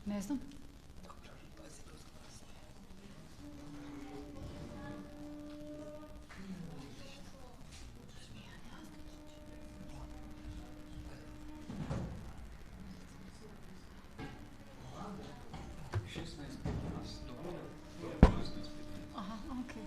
Ne znam. Aha, okej.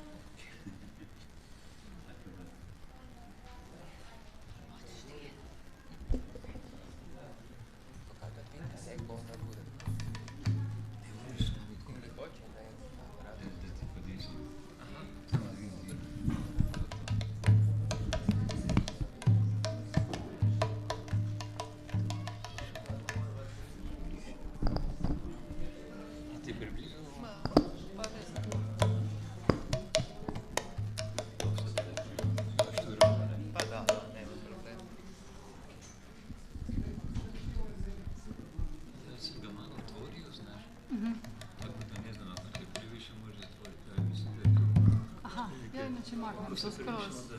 Znači maknem to skroz.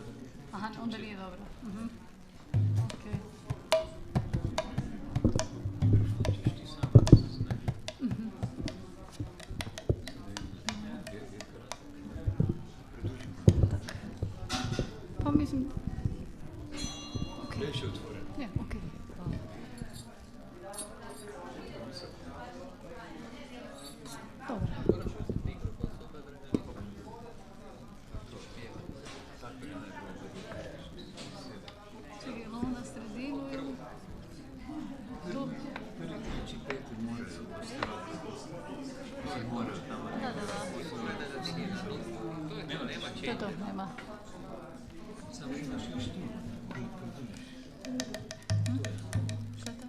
Aha, onda nije dobro. Okej. Pa mislim... Već je otvoren. Je, okej. Dobro. Čekaj, ovo na sredinu ili... Tu? Da. To je to, nema. Samo imaš još tu. Šta je to?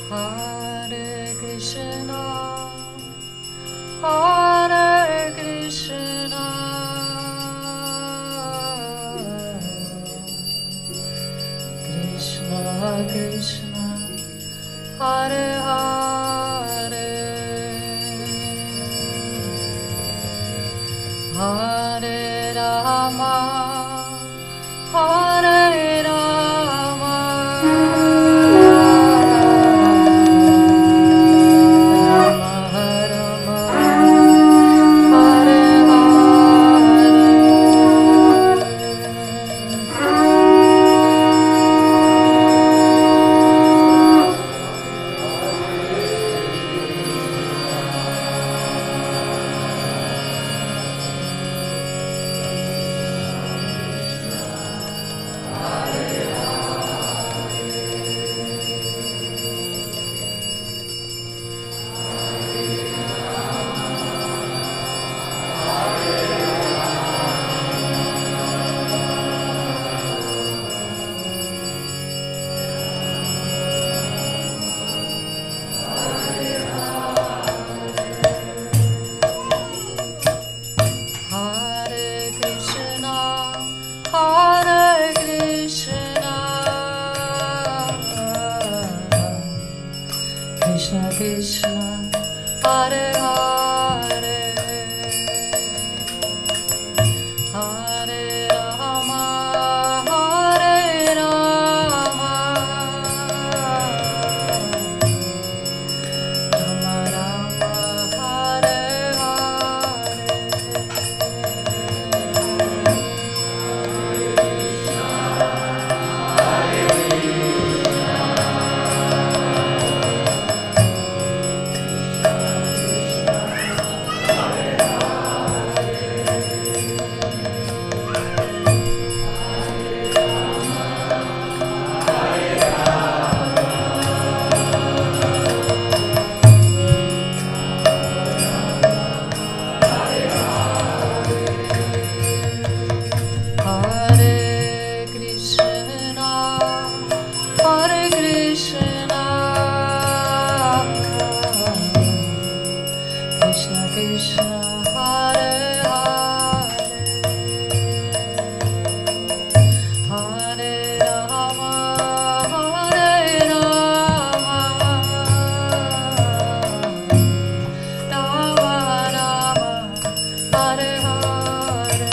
Hare Krishna, Hare Krishna, Krishna Krishna, Hare Hare, Hare Rama, Hare Rama, Rama Rama, Hare Krishna Krishna, Hare Hare, Hare Rama, Hare Rama, Rama Rama, Hare Hare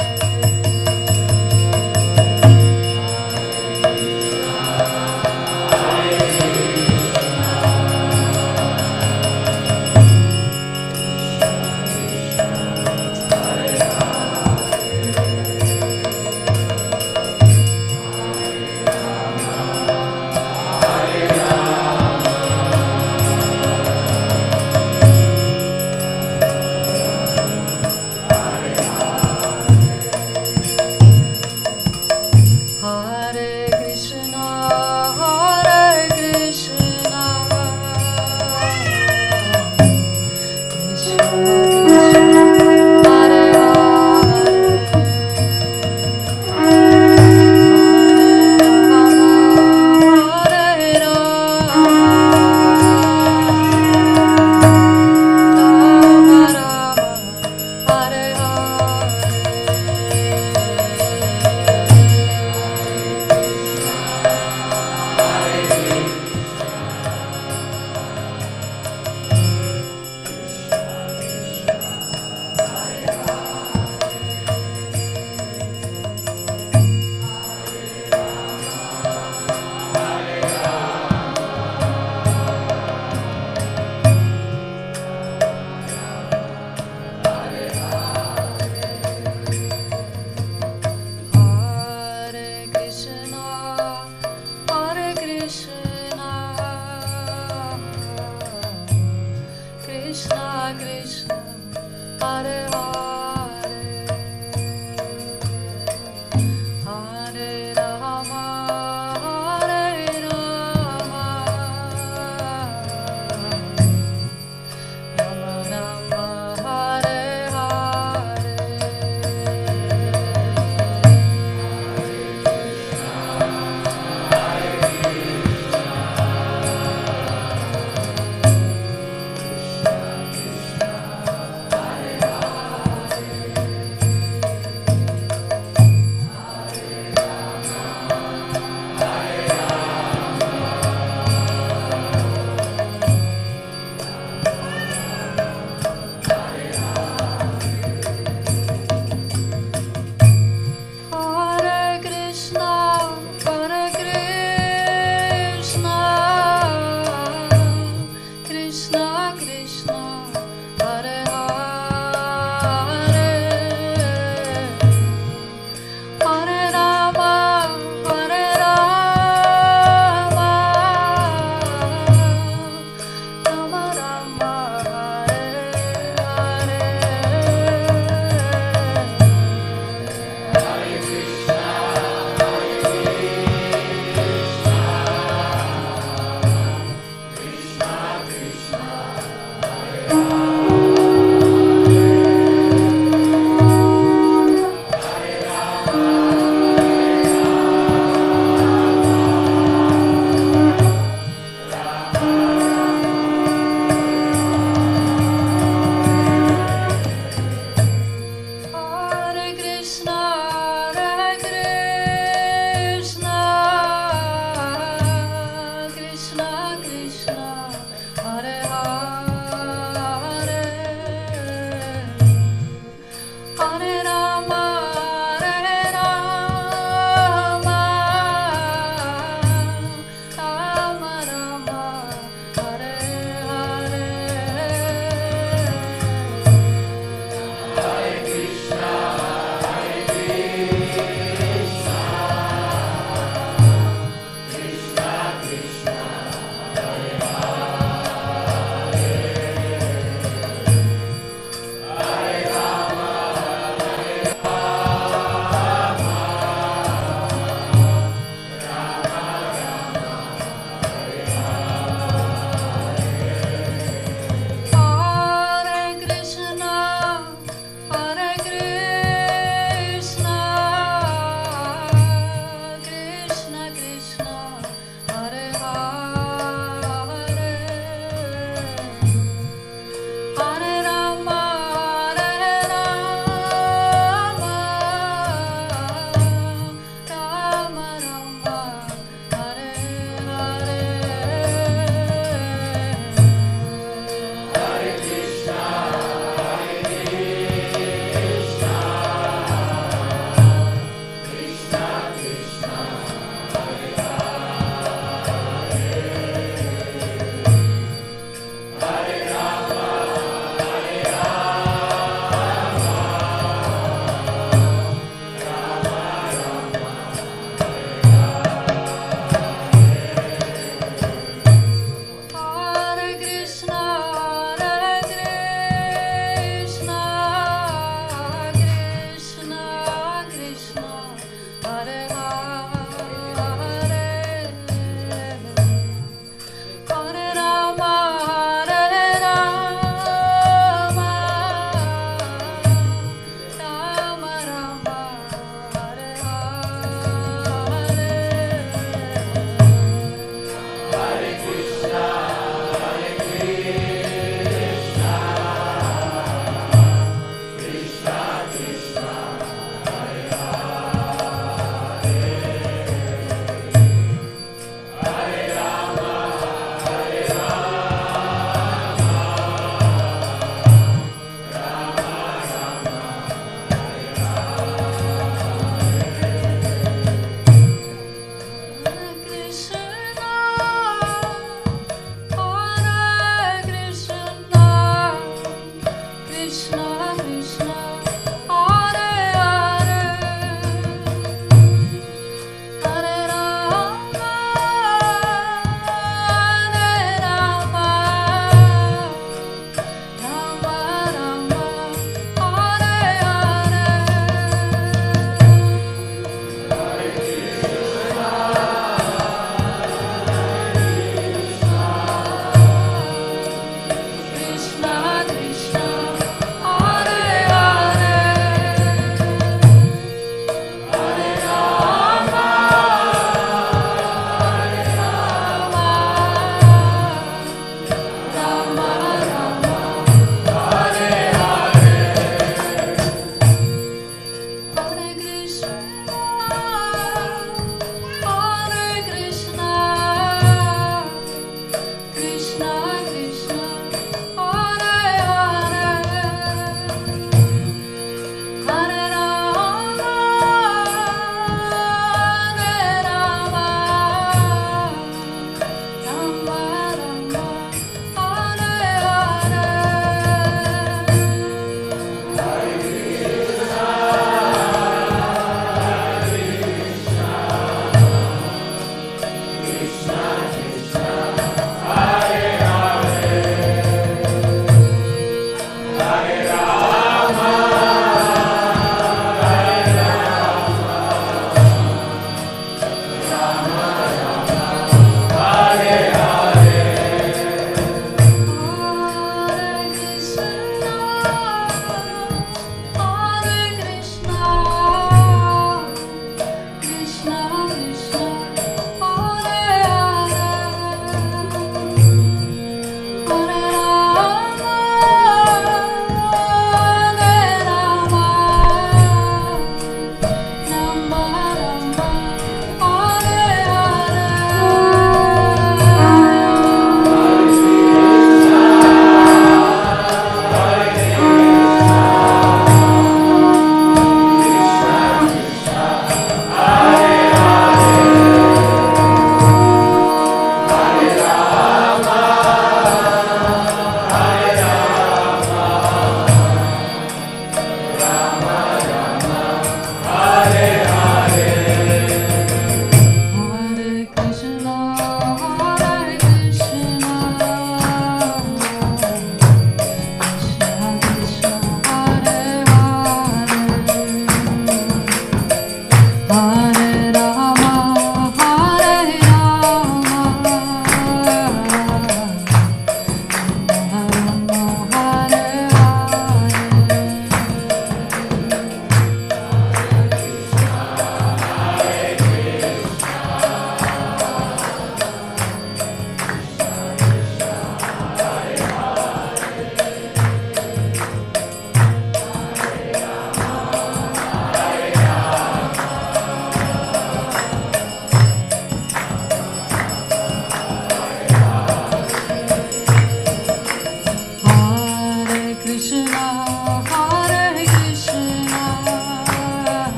Hare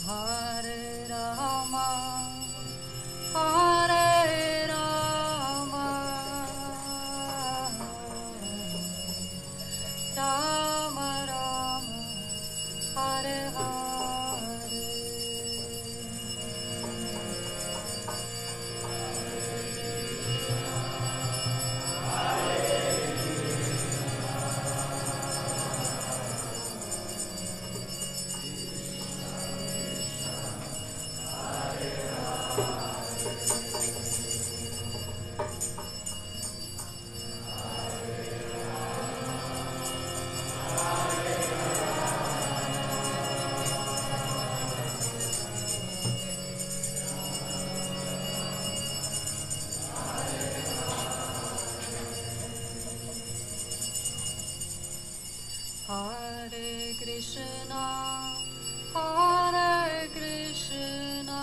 Hare-rama, hare-rama, Rama-rama, Hare-hare. Hare Krishna, Hare Krishna,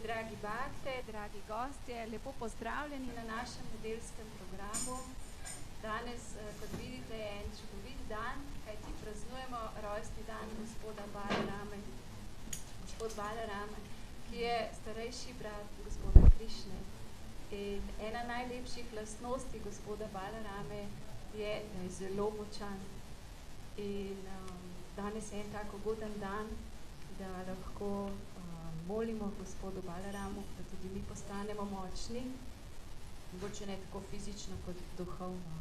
Dragi bakte, dragi gostje, lepo pozdravljeni na našem nedeljskem programu. Danes, kot vidite, je en čudovit dan, kajti praznujemo rojstni dan gospoda Balarame. Gospod Balarama, ki je starejši brat gospoda Krišne. In ena najlepših lastnosti gospoda Balarame je, da je zelo močan. In danes je en tak ugoden dan, da lahko molimo gospodu Balaramu, da tudi mi postanemo močni, mogoče ne tako fizično kot duhovno,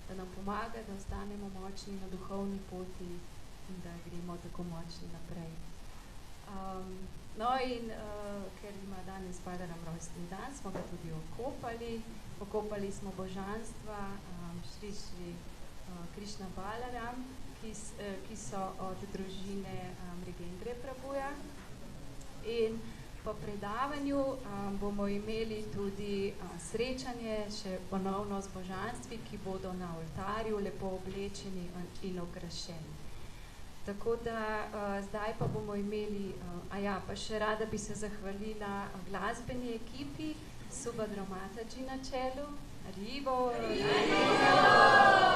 da nam pomaga, da ostanemo močni na duhovni poti in da gremo tako močni naprej. Ker ima danes Balaram rojstni dan, smo ga tudi okopali smo božanstva Šri Krishna Balaram, ki so od družine Mrigendre Prabhuja. In po predavanju bomo imeli tudi srečanje še ponovno z božanstvi, ki bodo na oltarju lepo oblečeni in okrašeni. Tako da zdaj pa bomo imeli, pa še rada bi se zahvalila glasbeni ekipi, Subhadra Mataji na čelu, živo,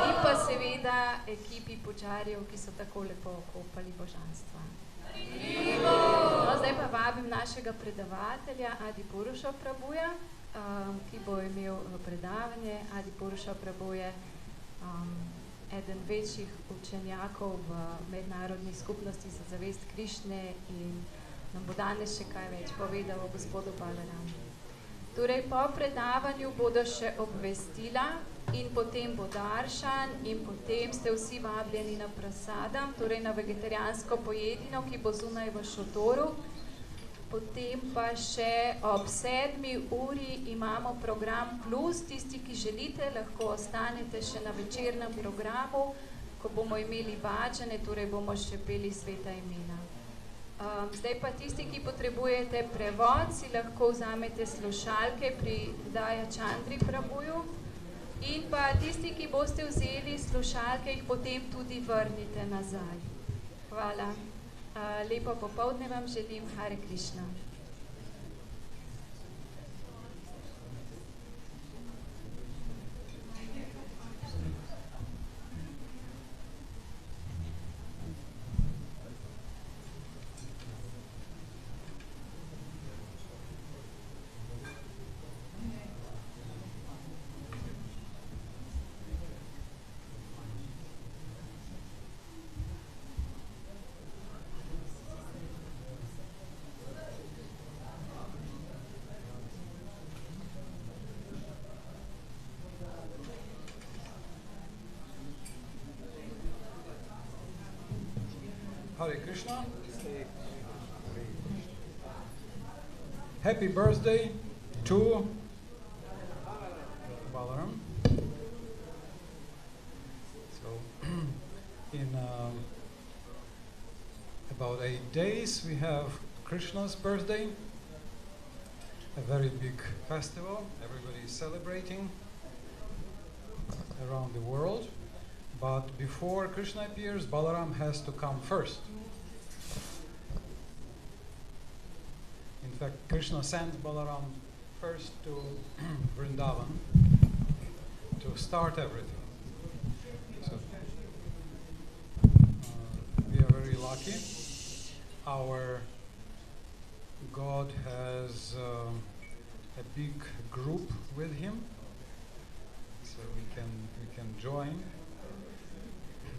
in pa seveda ekipi pučarjev, ki so tako lepo okopali božanstva. Zdaj pa vabim našega predavatelja Adi Puruša Prabhuja, ki bo imel predavanje. Adi Puruša Prabhu je eden večjih učenjakov v mednarodni skupnosti za zavest Krišne in nam bo danes še kaj več povedal o gospodu Balaramu. Torej, po predavanju bodo še obvestila in potem bo daršan in potem ste vsi vabljeni na prasadam, torej na vegetarijansko pojedino, ki bo zunaj v šotoru. Potem pa še ob 7 uri imamo program plus, tisti, ki želite, lahko ostanete še na večernem programu, ko bomo imeli vađane, torej bomo še peli sveta imena. Zdaj pa tisti, ki potrebujete prevod, si lahko vzamete slušalke pri Daja Čandri Prabhuju. In pa tisti, ki boste vzeli slušalke, jih potem tudi vrnite nazaj. Hvala. Lepo popoldne vam želim. Hare Krišna. Hare Krishna. Happy birthday to Balaram. So, in about 8 days we have Krishna's birthday, a very big festival. Everybody is celebrating around the world. But before Krishna appears, Balaram has to come first. In fact, Krishna sends Balaram first to Vrindavan to start everything. So, we are very lucky. Our God has a big group with him, so we can join.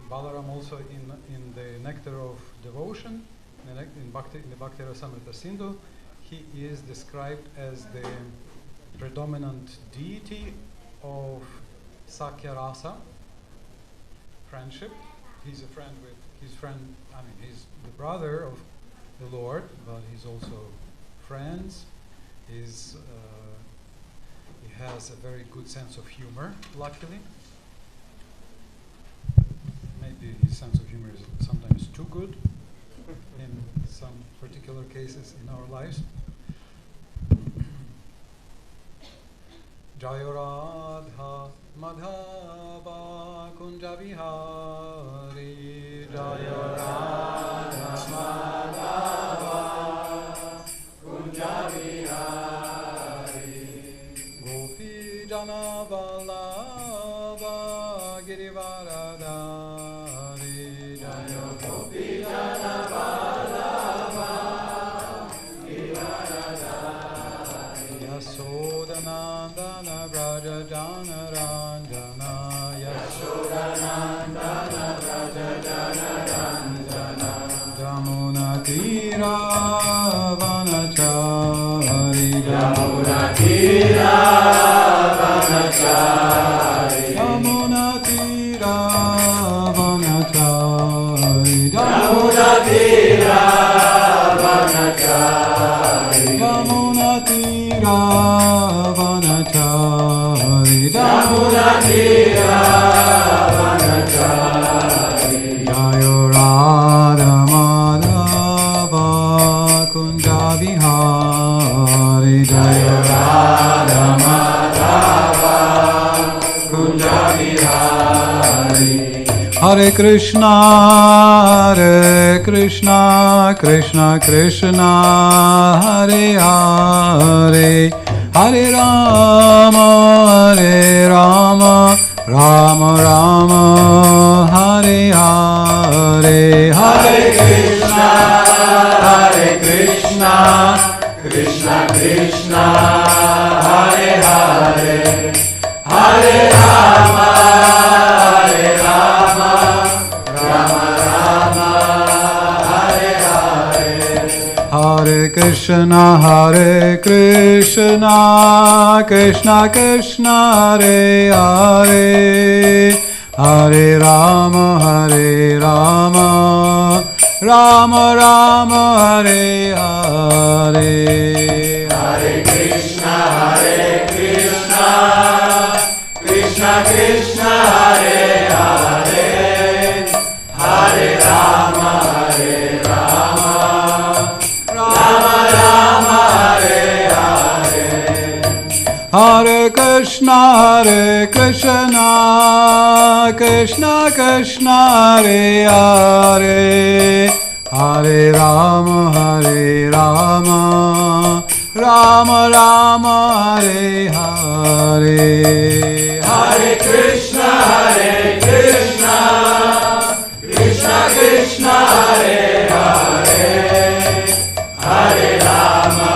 Balaram also in the nectar of devotion, in the Bhakti Rasamrita Sindhu, he is described as the predominant deity of Sakya Rasa, friendship. He's a friend with his friend, he's the brother of the Lord, but he's also friends. He has a very good sense of humor, luckily. Maybe his sense of humor is sometimes too good in some particular cases in our lives. Jaya Radha Madhava Kunja Vihari, Jaya Radha Madhava Kunja Gopi Jana Vallabha Girivaradari Jaya Gopi Jana Vallabha Girivaradari Yashodanandana Braja Jana Ranjana Yashodanandana Braja Jana Ranjana Jamuna Tira Vanachari Jamuna Tira Vanachari Jamuna Tira Vanachari Jamuna Tira Vanachari Jamuna Tira Vanachari Jamuna Tira Vanachari Jayo Radha Madhava Kunja Vihari Jayo Radha Madhava Kunja Vihari Hare Krishna Krishna Krishna Hare Hare Hare Rama Rama Rama Hare Hare Hare Krishna Krishna Krishna Hare Hare Hare Rama Rama Rama Hare Hare Hare Krishna Krishna Krishna Hare Hare Hare Rama Rama Rama Hare Hare Hare Krishna Krishna Krishna Hare Hare Hare Rama Rama Rama Hare Hare Hare Krishna Krishna Krishna Hare Hare Hare Rama Rama Rama Hare Hare Hare Krishna Krishna Krishna Hare Hare Hare Rama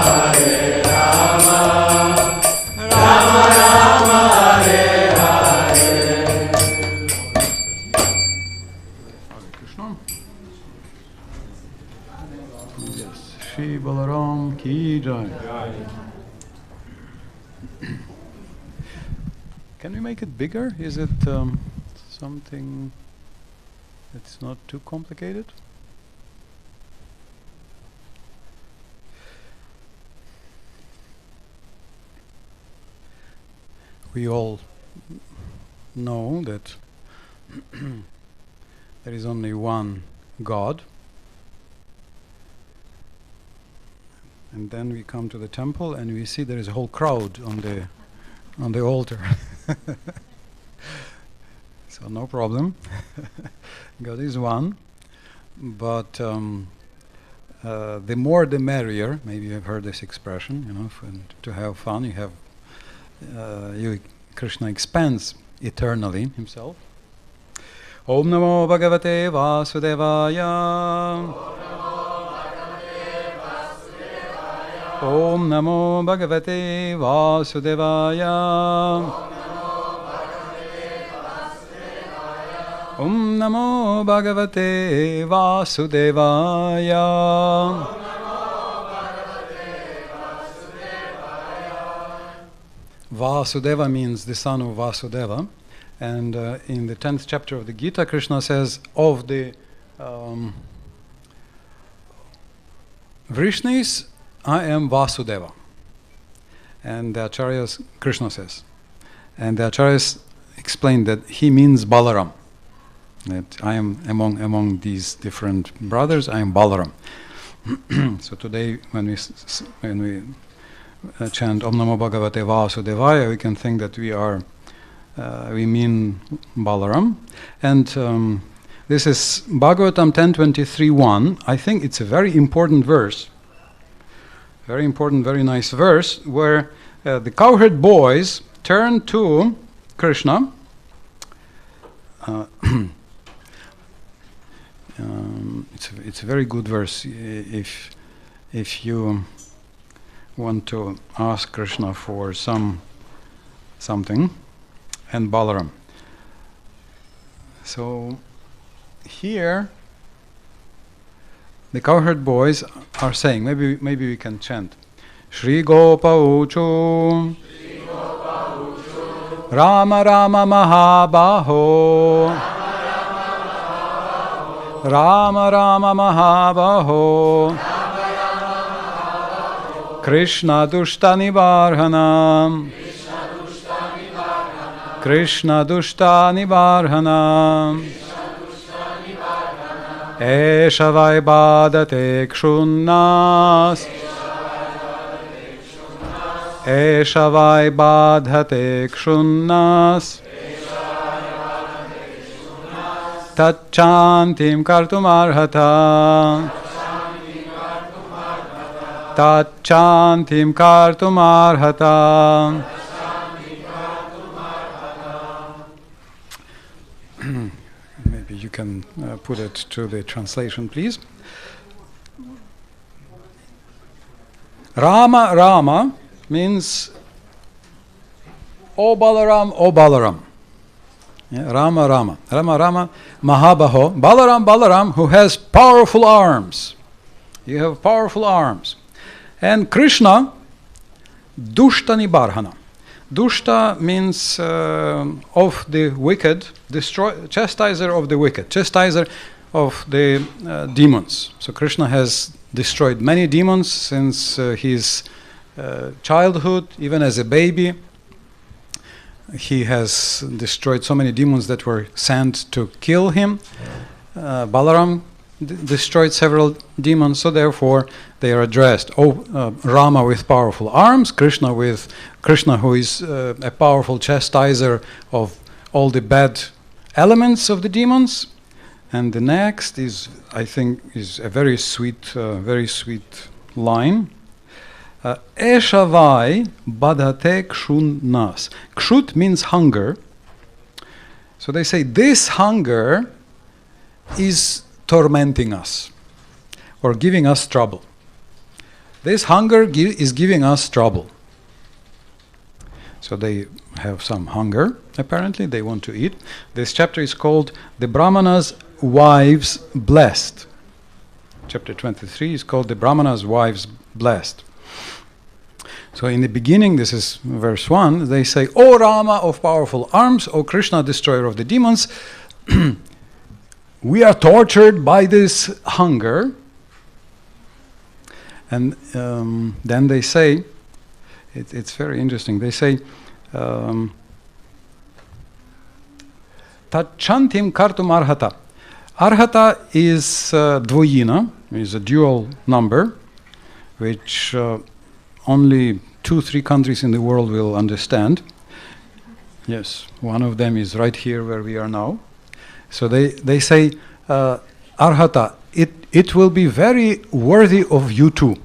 Rama Rama Hare Hare Hare Krishna. Yes, Shri Balaram ki jai. Can we make it bigger? Is it something that's not too complicated? We all know that there is only one God. And then we come to the temple and we see there is a whole crowd on the altar. So no problem. God is one, but the more the merrier. Maybe you have heard this expression, you know, to have fun. You have Krishna expands eternally himself. Om Namo Bhagavate Vasudevaya. Om Namo Bhagavate Vasudevaya. Om Namo Bhagavate Vasudevaya. Vasudeva means the son of Vasudeva, and in the 10th chapter of the Gita, Krishna says of the Vrishnis, I am Vasudeva. And the Acharyas, Krishna says, and the Acharyas explain that he means Balaram. That I am among these different brothers, I am Balaram. So today, when we chant Om Namo Bhagavate Vasudevaya, we can think that we mean Balaram. And this is Bhagavatam 10:23:1. I think it's a very important verse. very important, very nice verse where the Cowherd boys turn to Krishna. It's a very good verse if you want to ask Krishna for something, and Balarama. So here the Cowherd boys are saying, maybe we can chant. Shri Gopa Uchu Rama Rama Mahabaho Rama Rama Mahabaho Krishna Dushta Nibarhanam Krishna Dushta Nibarhanam Esha Vaibhadate Kshunnas Esha Vaibhadate Kshunnas Tachantim Kartumarhata Tachantim Kartumarhata. Maybe you can put it to the translation, please. Rama Rama means O Balaram, O Balaram. Yeah, Rama Rama. Rama Rama Mahabaho. Balaram Balaram, who has powerful arms. You have powerful arms. And Krishna, Dushta Nibarhana. Dushta means of the wicked, chastiser of the wicked, chastiser of the demons. So Krishna has destroyed many demons since his childhood, even as a baby. He has destroyed so many demons that were sent to kill him. Balaram destroyed several demons, so therefore they are addressed. Rama with powerful arms, Krishna who is a powerful chastiser of all the bad elements of the demons. And the next is, I think, is a very sweet line. Eshavai badhate kshunnas. Kshut means hunger. So they say this hunger is tormenting us or giving us trouble. This hunger is giving us trouble. So they have some hunger, apparently, they want to eat. This chapter is called The Brahmana's Wives Blessed. Chapter 23 is called The Brahmana's Wives Blessed. So in the beginning, this is verse 1, they say, O Rama of powerful arms, O Krishna, destroyer of the demons, we are tortured by this hunger. And then they say, it's very interesting, they say, Tachantim kartum arhata. Arhata is dvoyina, is a dual number, which only 2-3 countries in the world will understand. Yes, one of them is right here where we are now. So they say, Arhata, it will be very worthy of you too.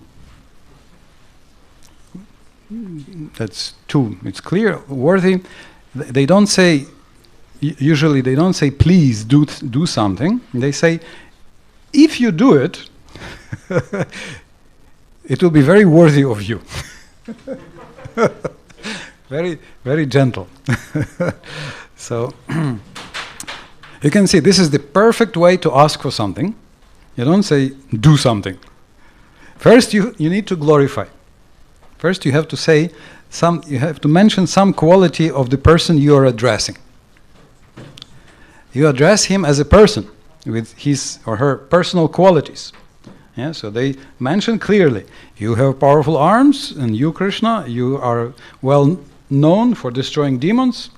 That's two. It's clear, worthy. They don't say, usually they don't say, please do something. They say, if you do it, it will be very worthy of you. Very, very gentle. So you can see this is the perfect way to ask for something. You don't say, do something. First, you need to glorify. First, you have to say you have to mention some quality of the person you are addressing. You address him as a person with his or her personal qualities. Yeah, so they mention clearly, you have powerful arms, and you, Krishna, you are well known for destroying demons.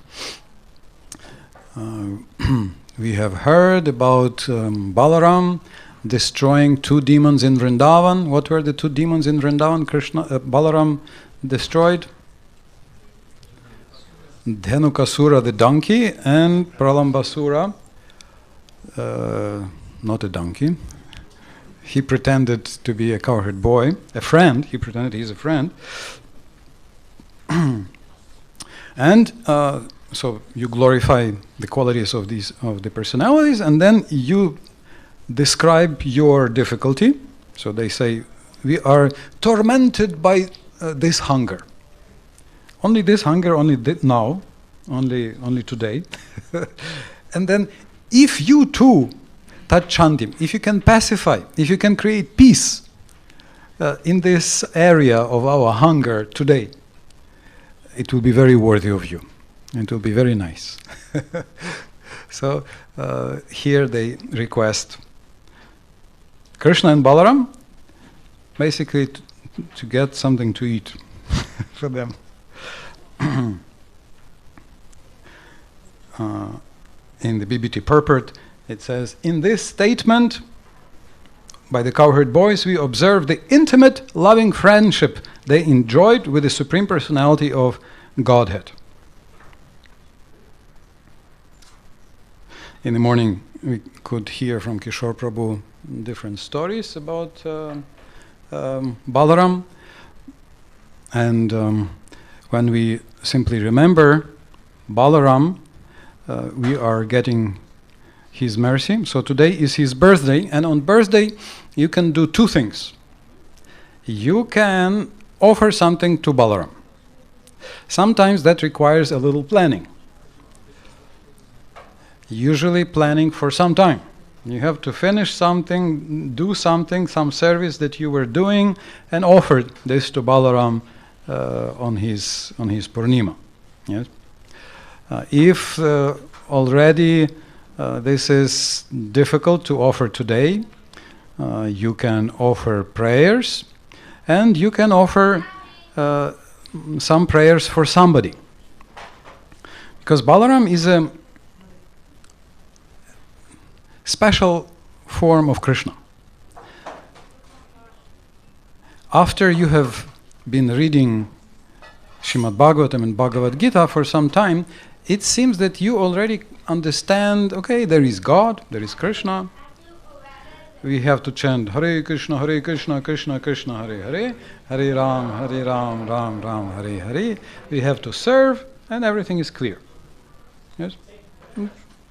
We have heard about Balaram destroying 2 demons in Vrindavan. What were the 2 demons in Vrindavan Balaram destroyed? Dhenukasura, the donkey, and Pralambasura, not a donkey. he pretended to be a cowherd boy, a friend. He pretended he's a friend. And so you glorify the qualities of the personalities, and then you describe your difficulty. So they say, we are tormented by this hunger. Only this hunger, only now, only today. And then, if you too touch chantim, if you can pacify, if you can create peace in this area of our hunger today, it will be very worthy of you. It will be very nice. So here they request Krishna and Balaram basically to get something to eat for them. In the BBT purport, it says, in this statement by the Cowherd boys, we observe the intimate, loving friendship they enjoyed with the Supreme Personality of Godhead. In the morning, we could hear from Kishore Prabhu different stories about Balaram. And when we simply remember Balaram, we are getting his mercy. So today is his birthday, and on birthday you can do two things. You can offer something to Balaram. Sometimes that requires a little planning. Usually planning for some time. You have to finish something, do something, some service that you were doing, and offer this to Balaram on his Purnima. Yes? If already this is difficult to offer today, you can offer prayers, and you can offer some prayers for somebody. Because Balaram is a special form of Krishna. After you have been reading Srimad Bhagavatam and Bhagavad Gita for some time, it seems that you already understand, okay, there is God, there is Krishna. We have to chant Hare Krishna, Krishna Krishna, Hare Hare, Hare Ram, Ram Ram, Hare Hare. We have to serve, and everything is clear. Yes?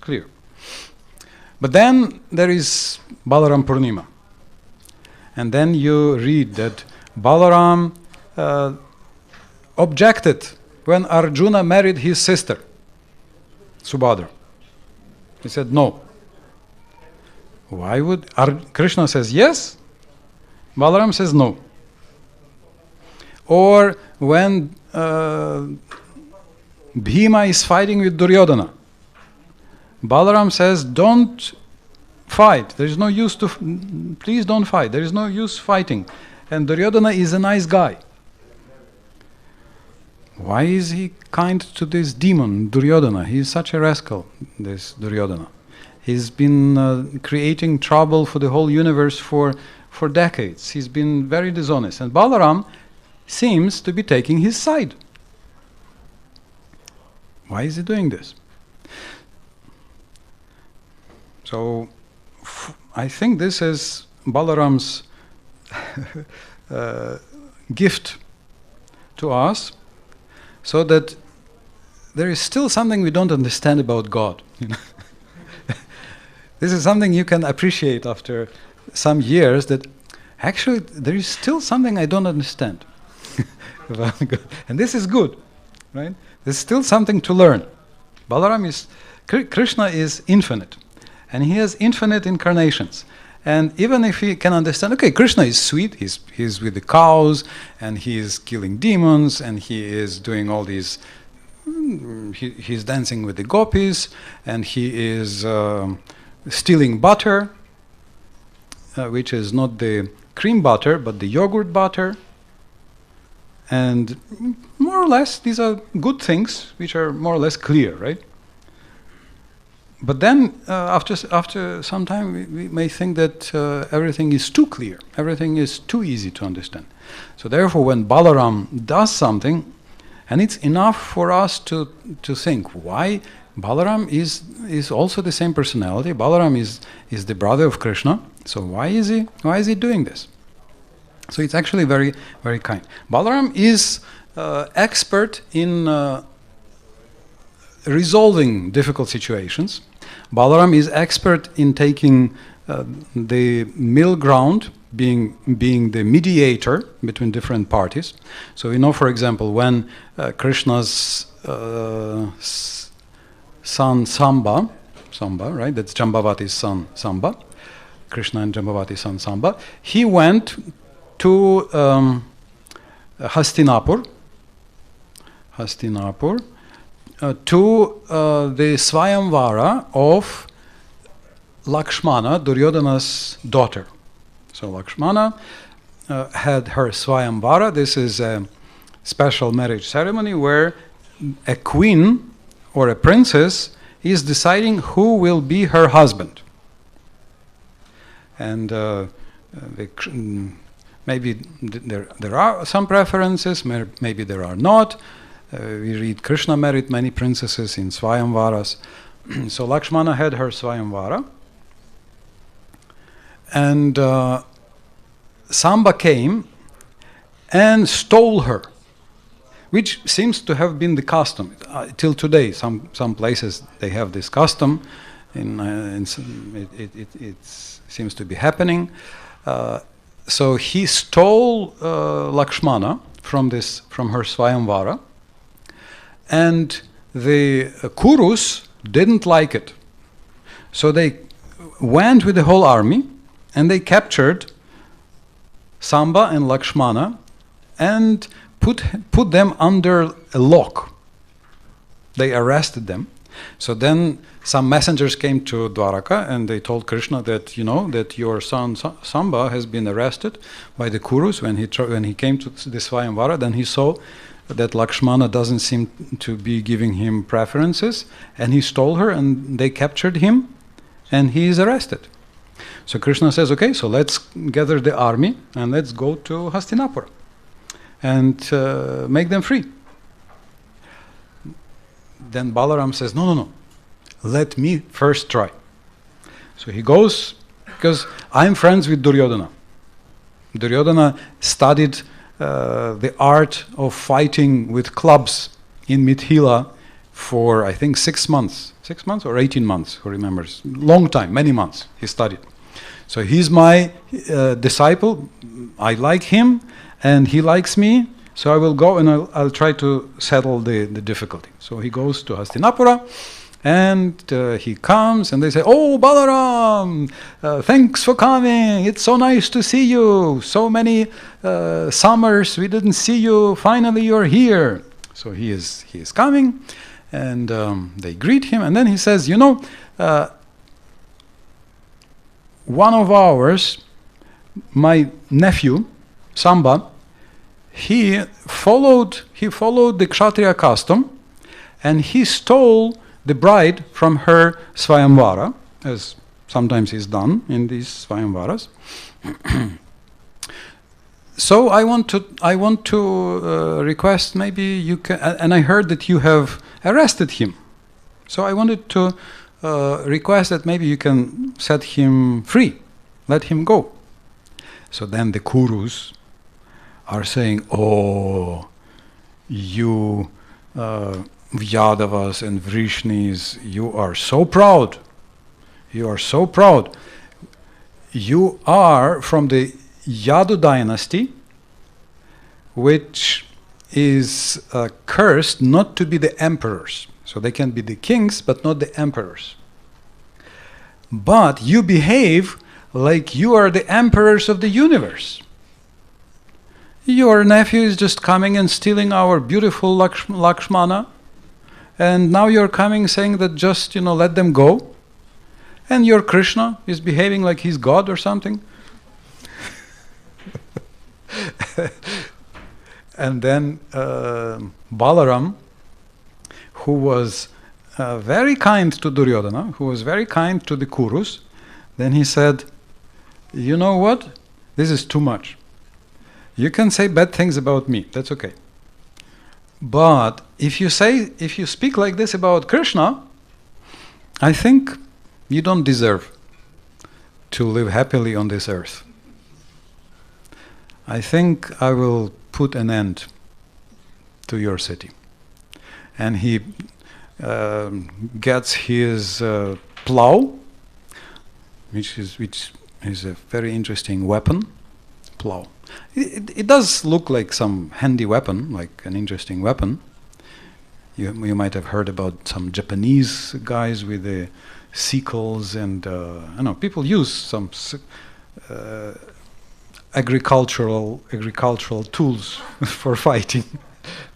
Clear. But then there is Balaram Purnima. And then you read that Balaram objected when Arjuna married his sister, Subhadra. He said no. Why would Krishna says yes, Balaram says no. Or when Bhima is fighting with Duryodhana, Balaram says, don't fight. There is no use to, please don't fight. There is no use fighting. And Duryodhana is a nice guy. Why is he kind to this demon, Duryodhana? He is such a rascal, this Duryodhana. He's been creating trouble for the whole universe for decades. He's been very dishonest. And Balaram seems to be taking his side. Why is he doing this? So, I think this is Balaram's gift to us, so that there is still something we don't understand about God. You know? This is something you can appreciate after some years, that actually there is still something I don't understand about God. And this is good, right? There's still something to learn. Krishna is infinite. And he has infinite incarnations. And even if he can understand, okay, Krishna is sweet, he's with the cows, and he is killing demons, and he is doing all these, he's dancing with the gopis, and he is stealing butter, which is not the cream butter, but the yogurt butter. And more or less, these are good things, which are more or less clear, right? But then, after some time, we may think that everything is too clear, everything is too easy to understand. So therefore, when Balaram does something, and it's enough for us to think, why Balaram is also the same personality. Balaram is the brother of Krishna. So why is he doing this? So it's actually very, very kind. Balaram is expert in resolving difficult situations. Balaram is expert in taking the middle ground, being the mediator between different parties. So we know, for example, when Krishna's son Samba, right? That's Jambavati's son Samba. Krishna and Jambavati's son Samba. He went to Hastinapur, to the Swayamvara of Lakshmana, Duryodhana's daughter. So Lakshmana had her Swayamvara. This is a special marriage ceremony where a queen or a princess is deciding who will be her husband. And maybe there are some preferences, maybe there are not. We read Krishna married many princesses in Swayamvaras. So Lakshmana had her Swayamvara. And Samba came and stole her, which seems to have been the custom. Till today, some places they have this custom. It seems to be happening. So he stole Lakshmana from her Swayamvara, and the Kurus didn't like it. So they went with the whole army and they captured Samba and Lakshmana and put them under a lock. They arrested them. So then some messengers came to Dwaraka and they told Krishna that, that your son Samba has been arrested by the Kurus. When he came to the Swayamvara, then he saw that Lakshmana doesn't seem to be giving him preferences, and he stole her and they captured him and he is arrested. So Krishna says, okay, so let's gather the army and let's go to Hastinapura and make them free. Then Balaram says, no, let me first try. So he goes, because I'm friends with Duryodhana. Duryodhana studied the art of fighting with clubs in Mithila for, I think, 6 months. 6 months or 18 months, who remembers? Long time, many months he studied. So he's my disciple. I like him and he likes me. So I will go and I'll try to settle the difficulty. So he goes to Hastinapura and he comes and they say, oh, Balaram, thanks for coming. It's so nice to see you. So many summers we didn't see you. Finally you're here. So he is coming and they greet him. And then he says, one of ours, my nephew, Samba, he followed the Kshatriya custom and he stole the bride from her Swayamvara, as sometimes is done in these Swayamvaras. So I want to request, maybe you can, and I heard that you have arrested him. So I wanted to request that maybe you can set him free, let him go. So then the Kurus are saying, oh, you Yadavas and Vrishnis, you are so proud. You are so proud. You are from the Yadu dynasty, which is cursed not to be the emperors. So they can be the kings, but not the emperors. But you behave like you are the emperors of the universe. Your nephew is just coming and stealing our beautiful Lakshmana, and now you're coming saying that just, let them go. And your Krishna is behaving like he's God or something. And then Balaram, who was very kind to Duryodhana, who was very kind to the Kurus, then he said, you know what? This is too much. You can say bad things about me, that's okay. But if you speak like this about Krishna, I think you don't deserve to live happily on this earth. I think I will put an end to your city. And he gets his plow, which is a very interesting weapon, plow. It does look like some handy weapon, like an interesting weapon. You might have heard about some Japanese guys with the sickles, and I know people use some agricultural tools for fighting.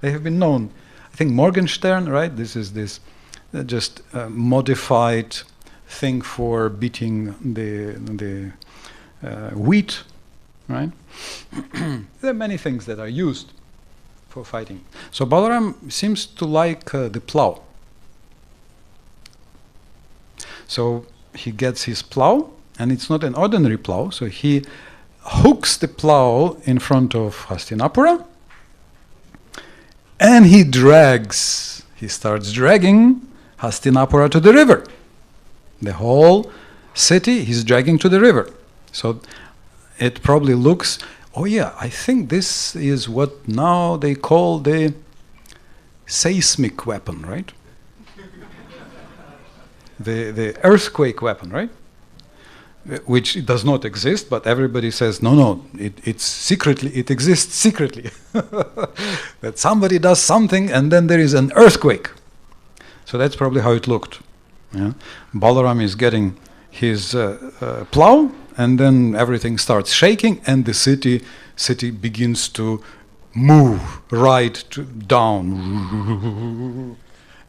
They have been known. I think Morgenstern, right? This is just modified thing for beating the wheat, right? There are many things that are used for fighting. So Balaram seems to like the plow. So he gets his plow, and it's not an ordinary plow, so he hooks the plow in front of Hastinapura, and he starts dragging Hastinapura to the river. The whole city he's dragging to the river. So it probably looks, oh yeah, I think this is what now they call the seismic weapon, right? the earthquake weapon, right? Which does not exist, but everybody says, no, it exists secretly. That somebody does something and then there is an earthquake. So that's probably how it looked. Yeah? Balaram is getting his plow, and then everything starts shaking, and the city begins to move right down.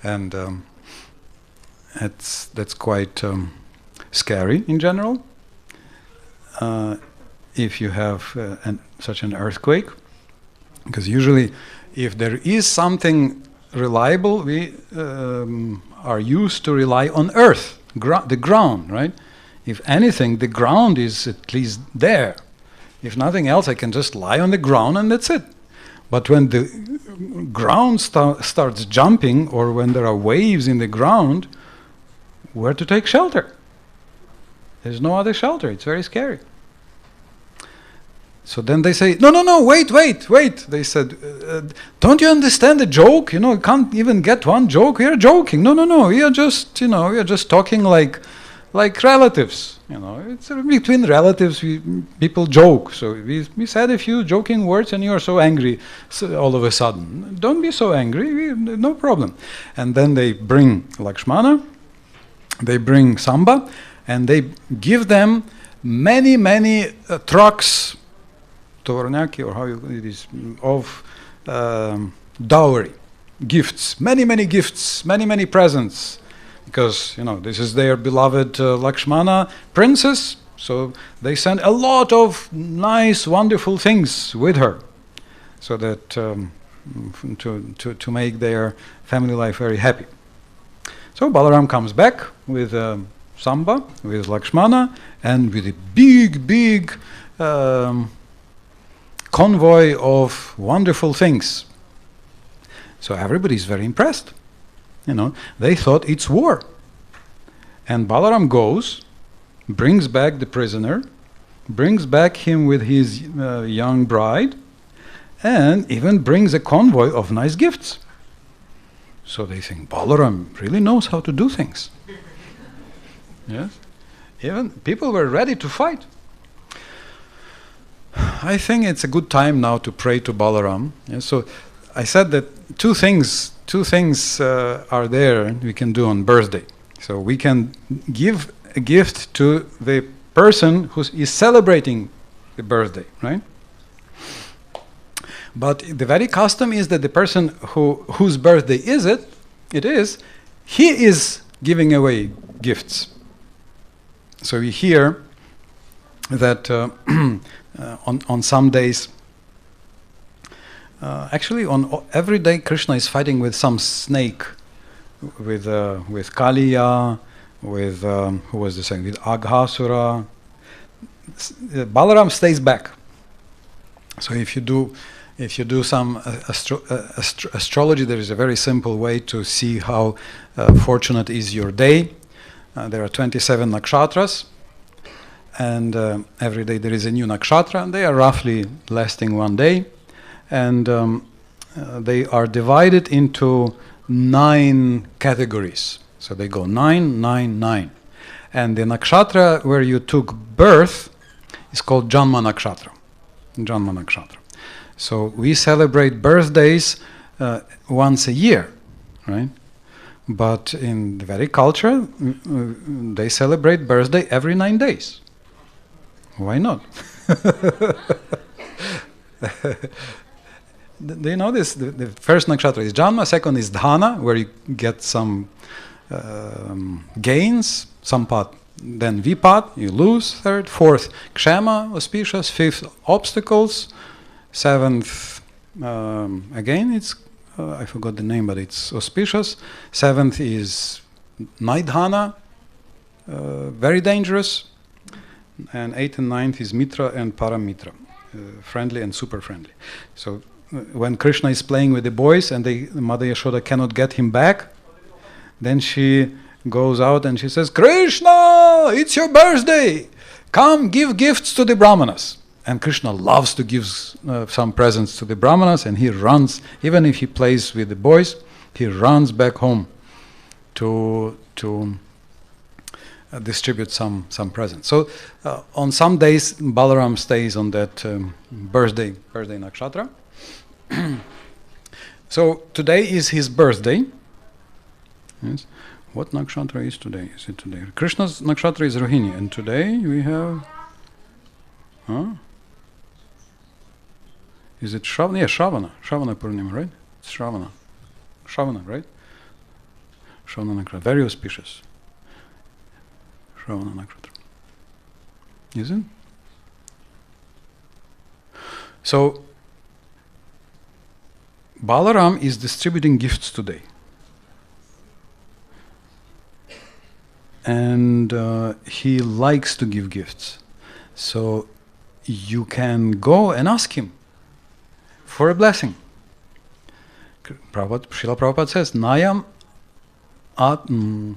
And that's quite scary in general. If you have such an earthquake, because usually if there is something reliable, we are used to rely on earth, the ground, right? If anything, the ground is at least there. If nothing else, I can just lie on the ground and that's it. But when the ground starts jumping, or when there are waves in the ground, where to take shelter? There's no other shelter. It's very scary. So then they say, no, wait. They said, don't you understand the joke? You can't even get one joke. We are joking. No, we are just talking like relatives. It's between relatives. People joke. So we said a few joking words, and you are so angry all of a sudden. Don't be so angry. No problem. And then they bring Lakshmana, they bring Samba, and they give them many trucks, tovarnaki, or how it is, of dowry, gifts, many gifts, many presents, because this is their beloved Lakshmana princess. So they send a lot of nice, wonderful things with her, so that to make their family life very happy. So Balaram comes back with Samba, with Lakshmana, and with a big convoy of wonderful things. So everybody's very impressed. They thought it's war. And Balaram goes, brings back the prisoner, brings back him with his young bride, and even brings a convoy of nice gifts. So they think Balaram really knows how to do things. Yes? Even people were ready to fight. I think it's a good time now to pray to Balaram. Yeah, so I said that two things are there we can do on birthday. So we can give a gift to the person who is celebrating the birthday, right? But the very custom is that the person whose birthday it is, he is giving away gifts. So we hear that on some days, actually on every day, Krishna is fighting with some snake, with Kaliya, with who was the second? With Aghasura. Balaram stays back. So if you do some astrology, there is a very simple way to see how fortunate is your day. There are 27 nakshatras. and every day there is a new nakshatra, and they are roughly lasting one day, and they are divided into 9 categories. So they go 9, 9, 9. And the nakshatra where you took birth is called Janma nakshatra. Janma nakshatra. So we celebrate birthdays once a year, right? But in the Vedic culture, they celebrate birthday every 9 days. Why not? Do you know this? The first nakshatra is Janma, second is Dhana, where you get some gains, Sampat, then Vipat, you lose, third, fourth, Kshema, auspicious, fifth, obstacles, seventh, again, it's, I forgot the name, but it's auspicious, seventh is Nidhana, very dangerous, and eighth and ninth is Mitra and Paramitra, friendly and super friendly. So when Krishna is playing with the boys and Mother Yashoda cannot get him back, then she goes out and she says, Krishna, it's your birthday! Come give gifts to the Brahmanas. And Krishna loves to give some presents to the Brahmanas, and he runs, even if he plays with the boys, he runs back home to distribute some presents. So on some days, Balaram stays on that birthday nakshatra. So today is his birthday. Yes. What nakshatra is today? Is it today? Krishna's nakshatra is Rohini, and today we have. Is it Shravana? Yeah, Shravana. Shravana Purnima, right? It's Shravana. Shravana, right? Shravana nakshatra. Very auspicious. Shravana nakshatra. Is it? So Balaram is distributing gifts today. And he likes to give gifts. So you can go and ask him for a blessing. Srila Prabhupada says, Nayam Atma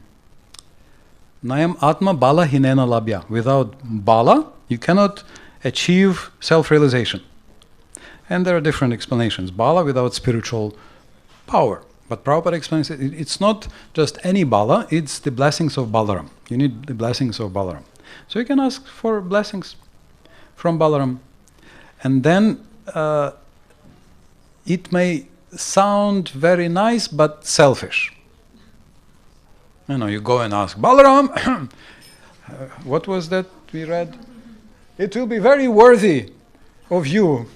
Bala Hinena Labhya. Without Bala, you cannot achieve self-realization. And there are different explanations. Bala without spiritual power. But Prabhupada explains it's not just any Bala, it's the blessings of Balaram. You need the blessings of Balaram. So you can ask for blessings from Balaram. And then it may sound very nice, but selfish. You know, you go and ask, Balaram, what was that we read? It will be very worthy of you.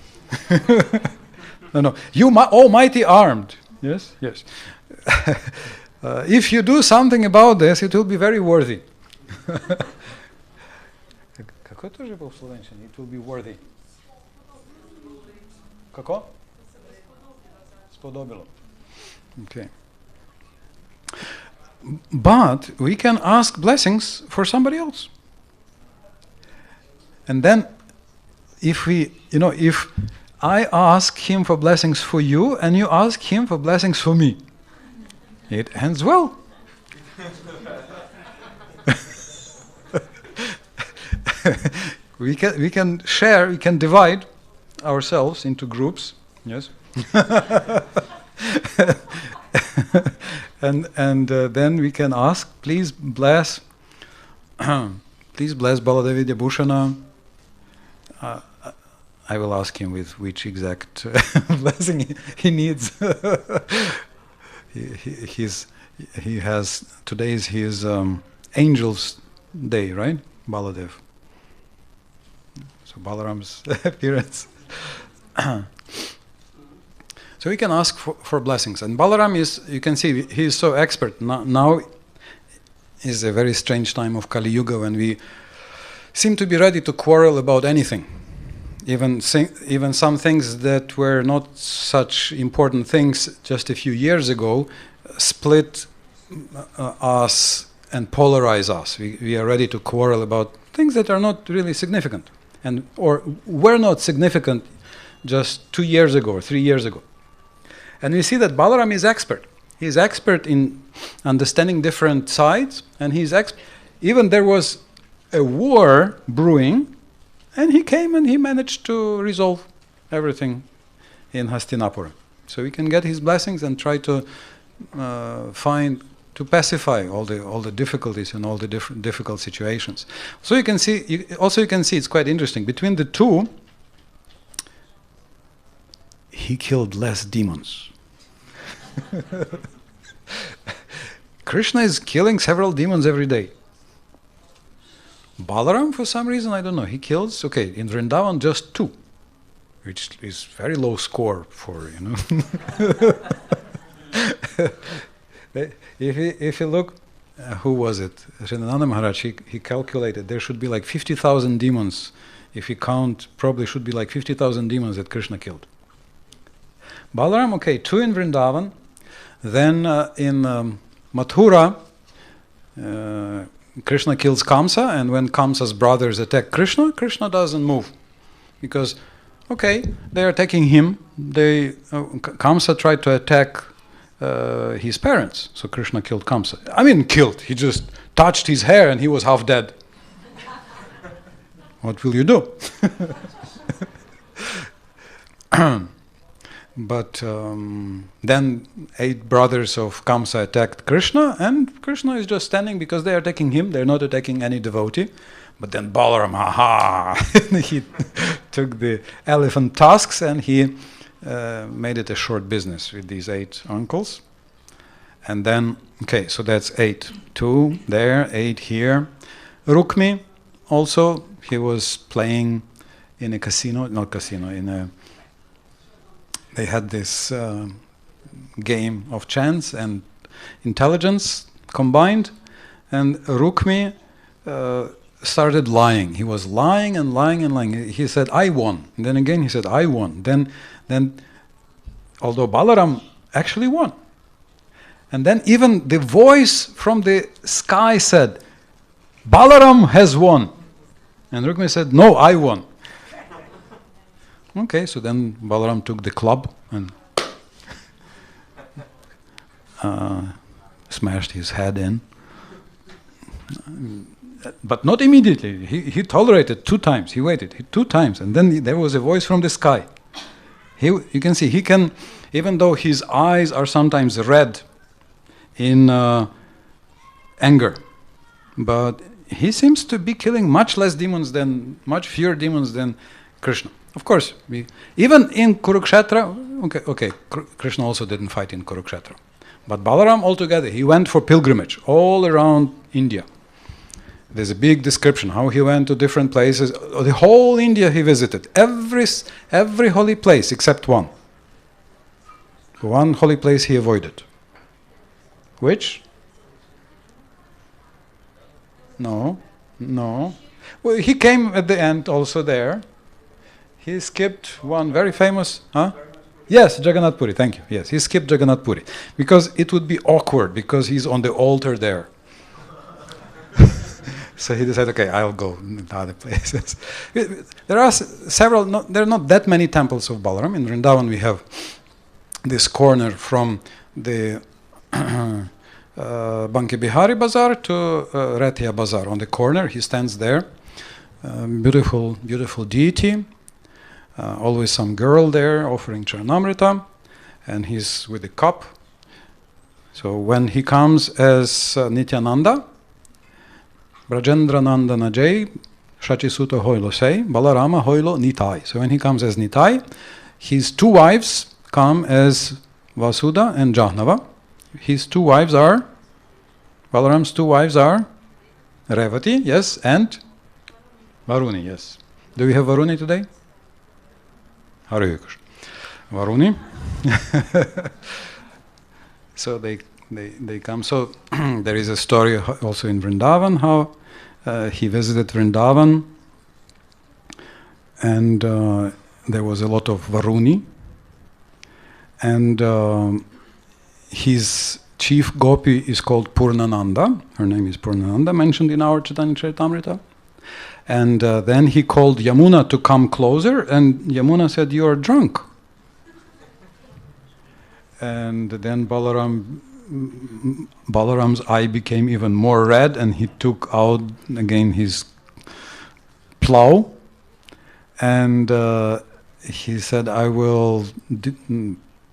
No, you almighty armed. Yes, yes. If you do something about this, it will be very worthy. Kako to že po slovenčini? It will be worthy. Kako? Spodobilo. Okay. But we can ask blessings for somebody else. And then if I ask him for blessings for you and you ask him for blessings for me, it ends well. We can share, we can divide ourselves into groups, yes. and then we can ask, please bless Baladevi Bhushana. I will ask him with which exact blessing he needs. He has, today is his angel's day, right? Baladev. So Balaram's appearance. So we can ask for blessings. And Balaram is, you can see, he is so expert. Now is a very strange time of Kali Yuga when we seem to be ready to quarrel about anything. Even some things that were not such important things just a few years ago split us and polarize us. We are ready to quarrel about things that are not really significant or were not significant just 2 years ago or 3 years ago. And we see that Balaram is expert. He is expert in understanding different sides, and he's even there was a war brewing, and he came and he managed to resolve everything in Hastinapura. So we can get his blessings and try to pacify all the difficulties and all the difficult situations. So you can see, it's quite interesting. Between the two, he killed less demons. Krishna is killing several demons every day. Balaram, for some reason, I don't know, he kills, in Vrindavan just 2, which is very low score for, If you look, who was it? Srinananda Maharaj, he calculated there should be like 50,000 demons. If you count, probably should be like 50,000 demons that Krishna killed. Balaram, 2 in Vrindavan. Then in Mathura, Krishna kills Kamsa, and when Kamsa's brothers attack Krishna, Krishna doesn't move. Because, they are attacking him. Kamsa tried to attack his parents, so Krishna killed Kamsa. I mean, killed. He just touched his hair and he was half dead. What will you do? But then 8 brothers of Kamsa attacked Krishna, and Krishna is just standing because they are attacking him. They're not attacking any devotee. But then Balaram, he took the elephant tusks and he made it a short business with these 8 uncles. And then, so that's 8. 2 there, 8 here. Rukmi, also, he was playing in a casino, they had this game of chance and intelligence combined, and Rukmi started lying. He was lying and lying and lying. He said, I won. And then again he said, I won. Then, although Balaram actually won. And then even the voice from the sky said, Balaram has won. And Rukmi said, no, I won. So then Balaram took the club and smashed his head in. But not immediately. He tolerated 2 times. He waited 2 times. And then there was a voice from the sky. You can see, he can, even though his eyes are sometimes red in anger, but he seems to be killing much fewer demons than Krishna. Of course, even in Kurukshetra, Krishna also didn't fight in Kurukshetra. But Balaram altogether, he went for pilgrimage all around India. There's a big description how he went to different places. The whole India he visited. Every holy place except one. One holy place he avoided. Which? No. Well, he came at the end also there. He skipped one very famous... Yes, Jagannath Puri, thank you. Yes, he skipped Jagannath Puri. Because it would be awkward, because he's on the altar there. So he decided, I'll go to other places. There are there are not that many temples of Balaram. In Vrindavan we have this corner from the Banki Bihari Bazaar to Rathia Bazaar. On the corner, he stands there. Beautiful deity. Always some girl there offering Charanamrita, and he's with a cup. So when he comes as Nityananda, Brajendra Nanda Najay, Shachisuta Hoilo Sei, Balarama Hoilo Nitai. So when he comes as Nitai, his 2 wives come as Vasuda and Jahnava. His 2 wives are, Balaram's 2 wives are Revati, yes, and Varuni, yes. Do we have Varuni today? Hare Krishna. Varuni. So they come. So there is a story also in Vrindavan how he visited Vrindavan, and there was a lot of Varuni, and his chief gopi is called Purnananda. Her name is Purnananda, mentioned in our Chaitanya Charitamrita. And then he called Yamuna to come closer, and Yamuna said, "You are drunk." And then Balaram's eye became even more red, and he took out again his plow, and he said, I will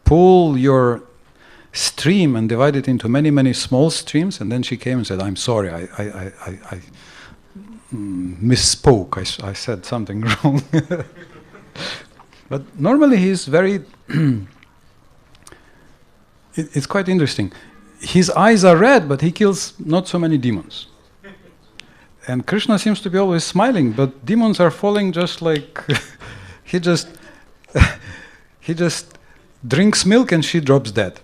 pull your stream and divide it into many, many small streams. And then she came and said, I'm sorry, I misspoke. I said something wrong. But normally he's very... it's quite interesting. His eyes are red, but he kills not so many demons. And Krishna seems to be always smiling, but demons are falling just like... he just drinks milk and she drops dead.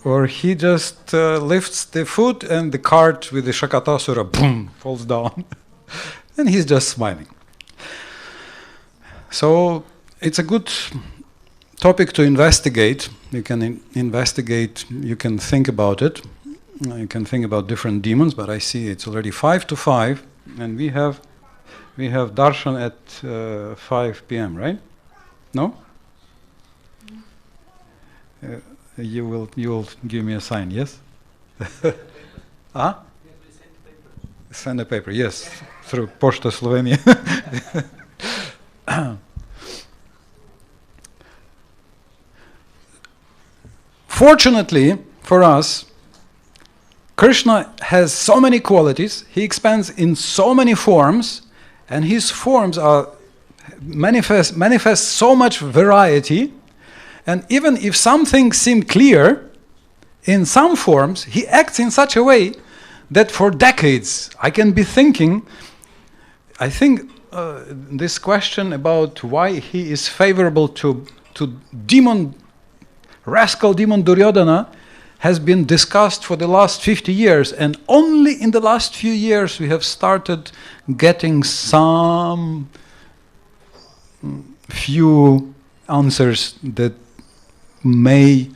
Or he just lifts the foot and the cart with the Shakatasura, boom, falls down. And he's just smiling. So it's a good topic to investigate. You can investigate, you can think about it. You can think about different demons, but I see it's already 5 to 5, and we have darshan at 5 p.m., right? No? You will give me a sign, yes? Send a paper, yes, through Pošta Slovenia. Fortunately for us, Krishna has so many qualities, he expands in so many forms, and his forms are manifest so much variety, and even if some things seem clear, in some forms, he acts in such a way that for decades I can be thinking, I think this question about why he is favorable to rascal demon Duryodhana has been discussed for the last 50 years, and only in the last few years we have started getting some few answers that may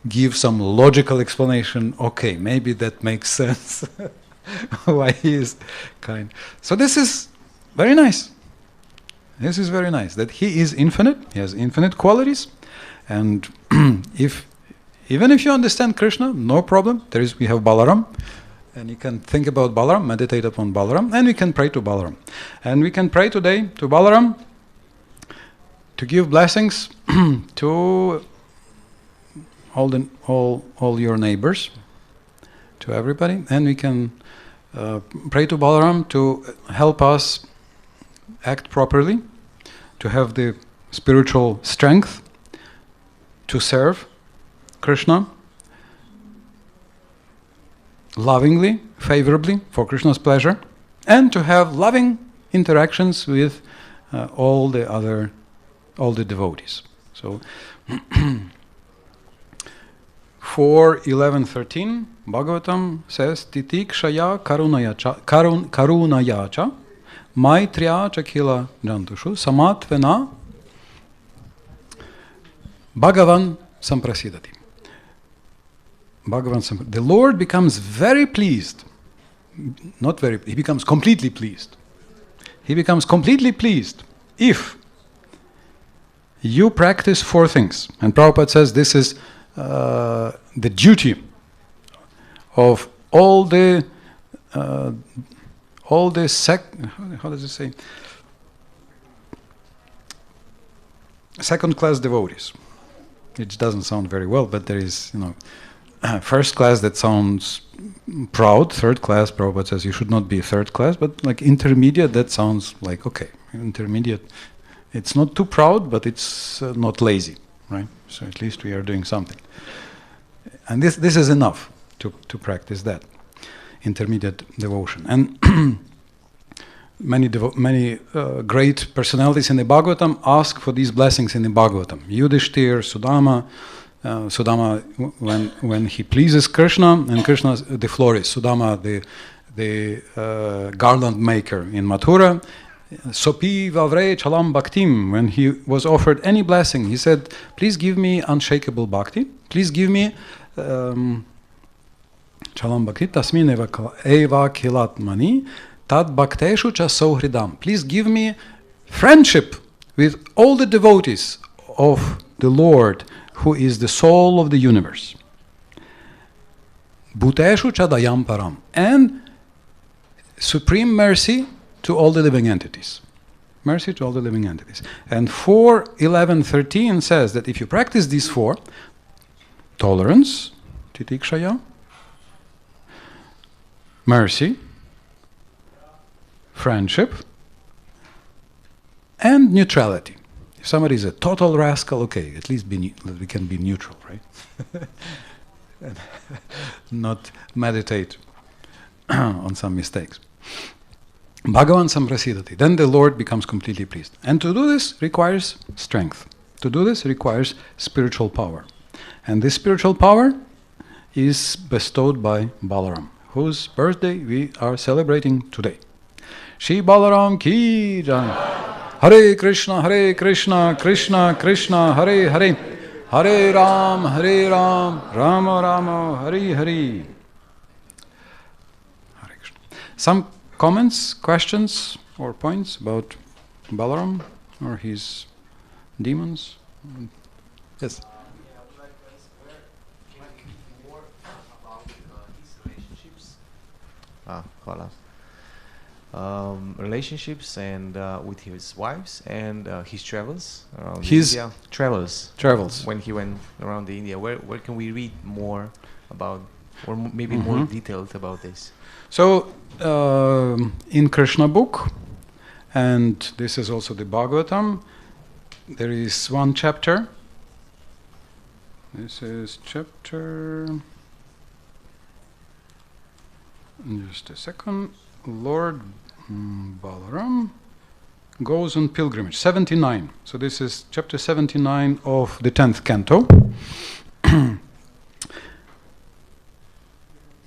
give some logical explanation. Okay, maybe that makes sense why he is kind. So this is very nice. This is very nice, that he is infinite, he has infinite qualities, and even if you understand Krishna, no problem. We have Balaram, and you can think about Balaram, meditate upon Balaram, and we can pray to Balaram. And we can pray today to Balaram to give blessings to all your neighbors, to everybody, and we can pray to Balaram to help us act properly, to have the spiritual strength to serve Krishna lovingly, favorably, for Krishna's pleasure, and to have loving interactions with all the devotees. So 4:11:13 Bhagavatam says Titikshaya karunayacha maitriya chakila jantushu samatvena Bhagavan samprasidati. The Lord becomes very pleased. He becomes completely pleased. He becomes completely pleased if you practice 4 things. And Prabhupada says this is the duty of all the how does it say? Second class devotees. It doesn't sound very well, but there is, first class that sounds proud. Third class, Prabhupada says you should not be third class, but like intermediate, that sounds like okay. Intermediate, it's not too proud, but it's not lazy, right? So at least we are doing something. And this is enough to practice that intermediate devotion. And many great personalities in the Bhagavatam ask for these blessings in the Bhagavatam. Yudhishthir, Sudama, when he pleases Krishna, and Krishna the florist, Sudama the garland maker in Mathura, Sopi Vavre Chalam Bhaktim, when he was offered any blessing, he said, please give me unshakable bhakti, please give me Chalam Bhakti, Tasmin Eva Kilatmani, Tad Bhakteshu Cha Sohridam. Please give me friendship with all the devotees of the Lord, who is the soul of the universe. Bhuteshu Cha Dayam Param. And supreme mercy to all the living entities. Mercy to all the living entities. And 4:11:13 says that if you practice these four, tolerance, titikshaya, mercy, friendship, and neutrality. If somebody is a total rascal, okay, at least we can be neutral, right? And not meditate on some mistakes. Bhagavan samprasidati. Then the Lord becomes completely pleased. And to do this requires strength. To do this requires spiritual power. And this spiritual power is bestowed by Balaram, whose birthday we are celebrating today. Shri Balaram ki jai. Hare Krishna, Krishna Krishna, Hare Hare, Hare Ram, Rama Rama, Hare Hare. Hare Krishna. Some comments, questions, or points about Balaram or his demons? Yes. Hvala. Relationships and with his wives and his travels around India. Travels. When he went around the India, where can we read more about, or maybe more detailed about this? So in Krishna book, and this is also the Bhagavatam, there is one chapter. This is chapter. Just a second. Lord Balaram goes on pilgrimage, 79. So this is chapter 79 of the 10th canto.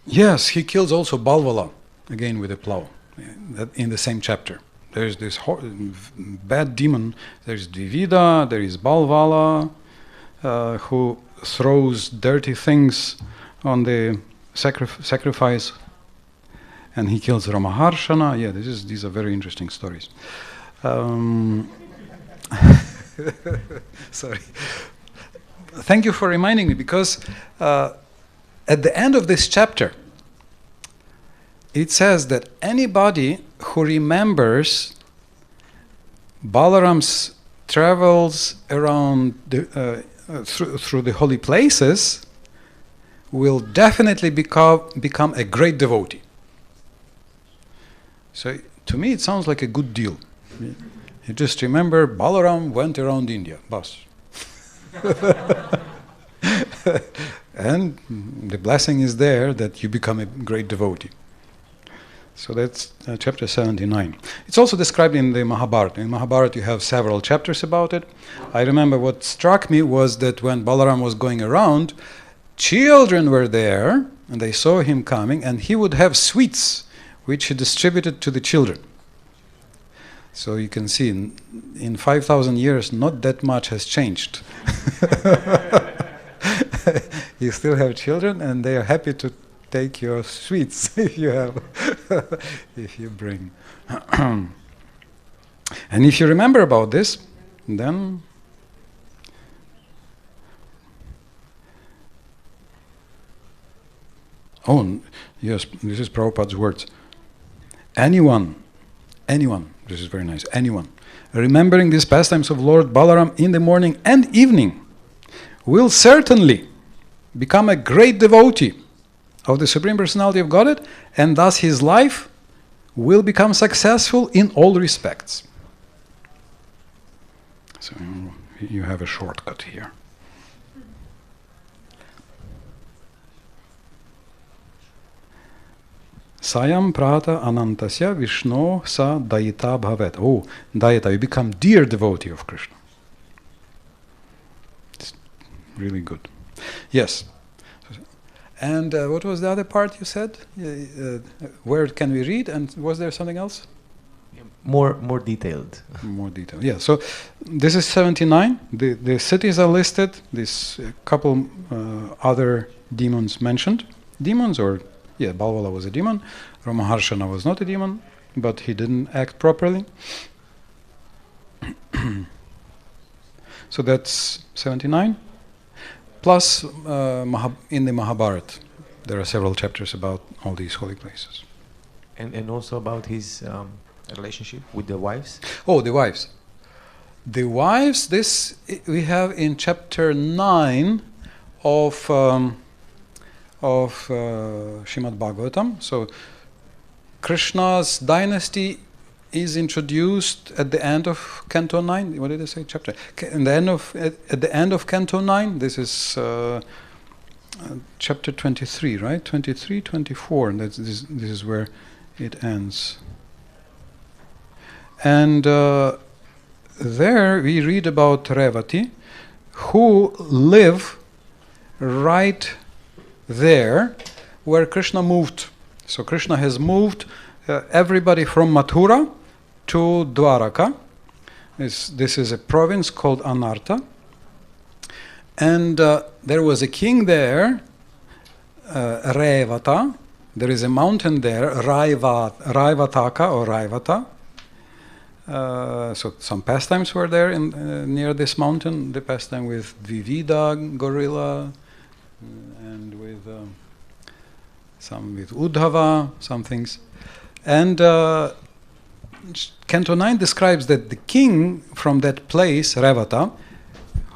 Yes, he kills also Balvala, again with a plow, in the same chapter. There's this bad demon, there's Dvivida, there is Balvala, who throws dirty things on the sacrifice, and he kills Ramaharshana. Yeah, these are very interesting stories. Sorry. Thank you for reminding me, because at the end of this chapter, it says that anybody who remembers Balaram's travels around through the holy places will definitely become a great devotee. So to me it sounds like a good deal. You just remember Balaram went around India, bas. And the blessing is there that you become a great devotee. So that's chapter 79. It's also described in the Mahabharata. In Mahabharata you have several chapters about it. I remember what struck me was that when Balaram was going around, children were there and they saw him coming, and he would have sweets which he distributed to the children. So you can see in 5,000 years not that much has changed. You still have children and they are happy to take your sweets if you have, if you bring. And if you remember about this, then yes, this is Prabhupada's words. Anyone, this is very nice, anyone, remembering these pastimes of Lord Balaram in the morning and evening will certainly become a great devotee of the Supreme Personality of Godhead, and thus his life will become successful in all respects. So you have a shortcut here. Sayam prata anantasya Vishno sa dayita bhavet. Oh, dayita, you become dear devotee of Krishna. It's really good. Yes. And what was the other part you said? Where can we read? And was there something else? More detailed. More detailed. Yeah. So this is 79. The cities are listed. This couple other demons mentioned. Demons, or yeah, Balvala was a demon. Ramaharshana was not a demon, but he didn't act properly. So that's 79. Plus, in the Mahabharata, there are several chapters about all these holy places. And also about his relationship with the wives? Oh, the wives. The wives, this we have in chapter 9 of Srimad Bhagavatam. So Krishna's dynasty is introduced at the end of Canto 9. What did I say? Chapter. At the end of Canto 9, this is chapter 23, right? 23, 24. This is where it ends. And there we read about Revati, who live right there where Krishna moved. So Krishna has moved everybody from Mathura to Dwaraka. This is a province called Anarta. And there was a king there, Revata. There is a mountain there, Raivataka or Raivata. So some pastimes were there near this mountain. The pastime with Dvivida, gorilla, and with some with Uddhava, some things. And Canto 9 describes that the king from that place, Revata,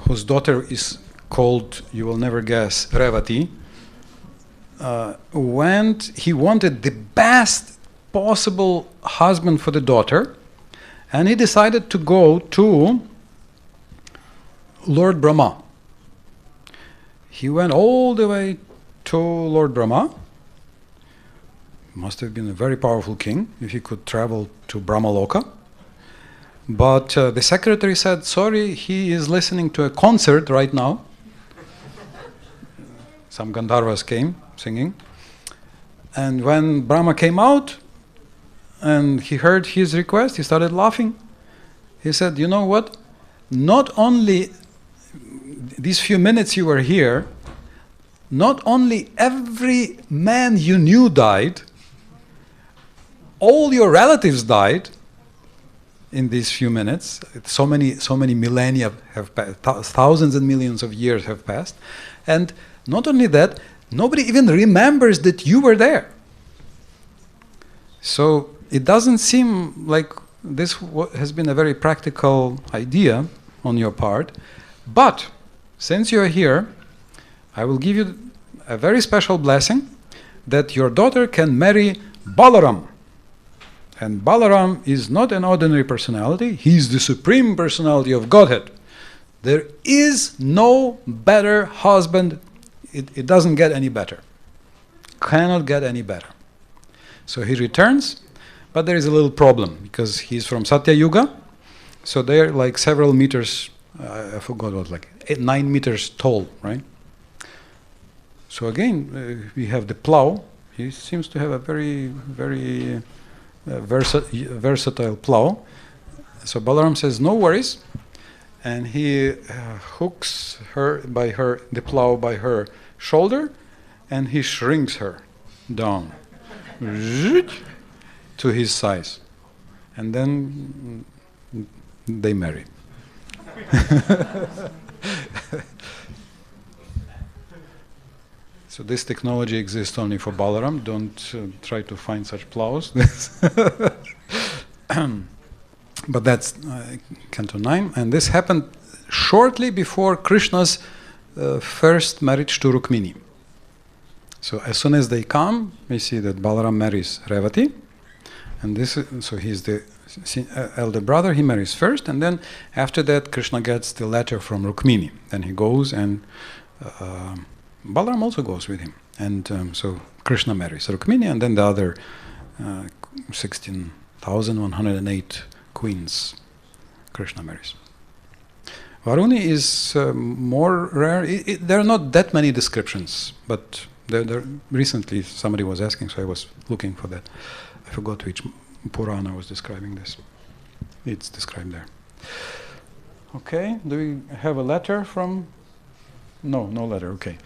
whose daughter is called, you will never guess, Revati, he wanted the best possible husband for the daughter, and he decided to go to Lord Brahma. He went all the way to Lord Brahma. Must have been a very powerful king if he could travel to Brahmaloka. But the secretary said, sorry, he is listening to a concert right now. Some Gandharvas came singing. And when Brahma came out and he heard his request, he started laughing. He said, you know what? Not only these few minutes you were here, not only every man you knew died, all your relatives died in these few minutes. So many millennia have passed, thousands and millions of years have passed. And not only that, nobody even remembers that you were there. So it doesn't seem like this has been a very practical idea on your part. But since you're here, I will give you a very special blessing that your daughter can marry Balaram. And Balaram is not an ordinary personality. He is the supreme personality of Godhead. There is no better husband. It doesn't get any better. Cannot get any better. So he returns, but there is a little problem because he's from Satya Yuga. So they're like several meters, I forgot what, like 9 meters tall, right? So again, we have the plow. He seems to have a very, very versatile plow. So Balaram says, no worries. And he hooks the plow by her shoulder, and he shrinks her down to his size. And then they marry. So this technology exists only for Balaram. Don't try to find such plows. But that's Canto 9. And this happened shortly before Krishna's first marriage to Rukmini. So as soon as they come, we see that Balaram marries Revati. And so he's the elder brother. He marries first. And then after that, Krishna gets the letter from Rukmini. Then he goes and Balaram also goes with him. And so Krishna marries Rukmini, and then the other 16,108 queens Krishna marries. Varuni is more rare. There are not that many descriptions, but there recently somebody was asking, so I was looking for that. I forgot which Purana was describing this. It's described there. Okay, do we have a letter from... No letter, okay.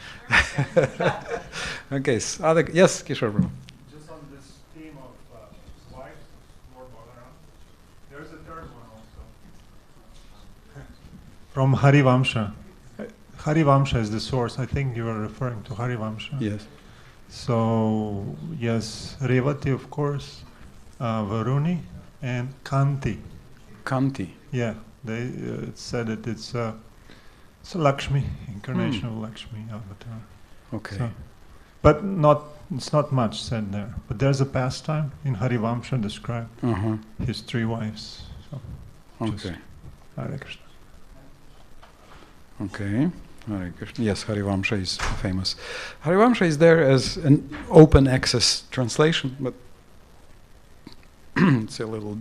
Okay, yes, Kishore Prabhu. Just on this theme of wives, Lord Balarama, there's a third one also. From Harivamsha. Harivamsha is the source. I think you are referring to Harivamsha. Yes. So, yes, Revati, of course, Varuni, and Kanti. Kanti. Yeah, they said that it's a Lakshmi, incarnation of Lakshmi avatar. Okay. So, but it's not much said there. But there's a pastime in Harivamsha described his 3 wives. So okay. Hare Krishna. Okay. Hare Krishna. Yes, Harivamsha is famous. Harivamsha is there as an open access translation, but it's a little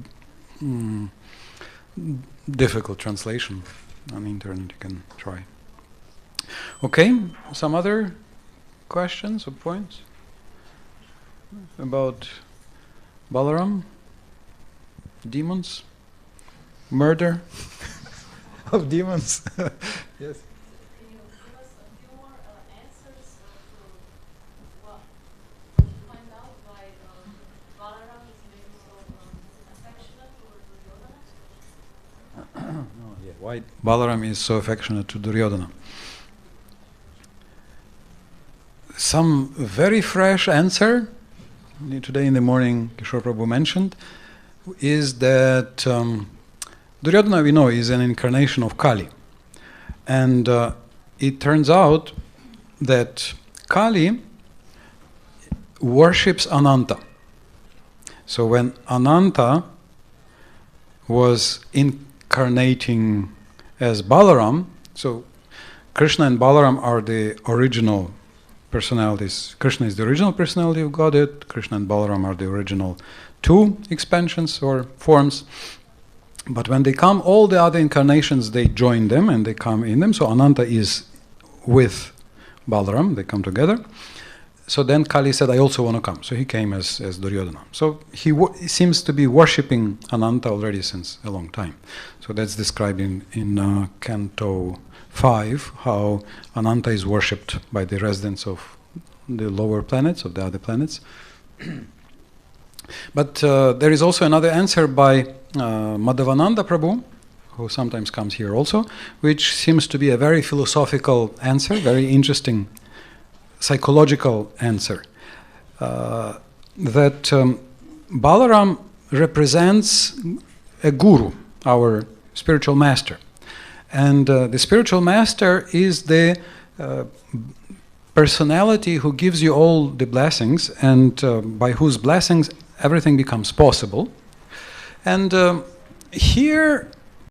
difficult translation. On the internet you can try. Okay, some other questions or points about Balaram, demons, murder of demons? Yes. Why Balaram is so affectionate to Duryodhana? Some very fresh answer, today in the morning Kishore Prabhu mentioned, is that Duryodhana, we know, is an incarnation of Kali. And it turns out that Kali worships Ananta. So when Ananta was incarnating as Balaram, so Krishna and Balaram are the original personalities. Krishna is the original personality of Godhead. Krishna and Balaram are the original 2 expansions or forms. But when they come, all the other incarnations, they join them and they come in them. So Ananta is with Balaram, they come together. So then Kali said, I also want to come. So he came as Duryodhana. So he seems to be worshipping Ananta already since a long time. So that's described in Canto 5, how Ananta is worshipped by the residents of the lower planets, of the other planets. But there is also another answer by Madhavananda Prabhu, who sometimes comes here also, which seems to be a very philosophical answer, very interesting psychological answer. That Balaram represents a guru, our spiritual master. And the spiritual master is the personality who gives you all the blessings, and by whose blessings everything becomes possible. And here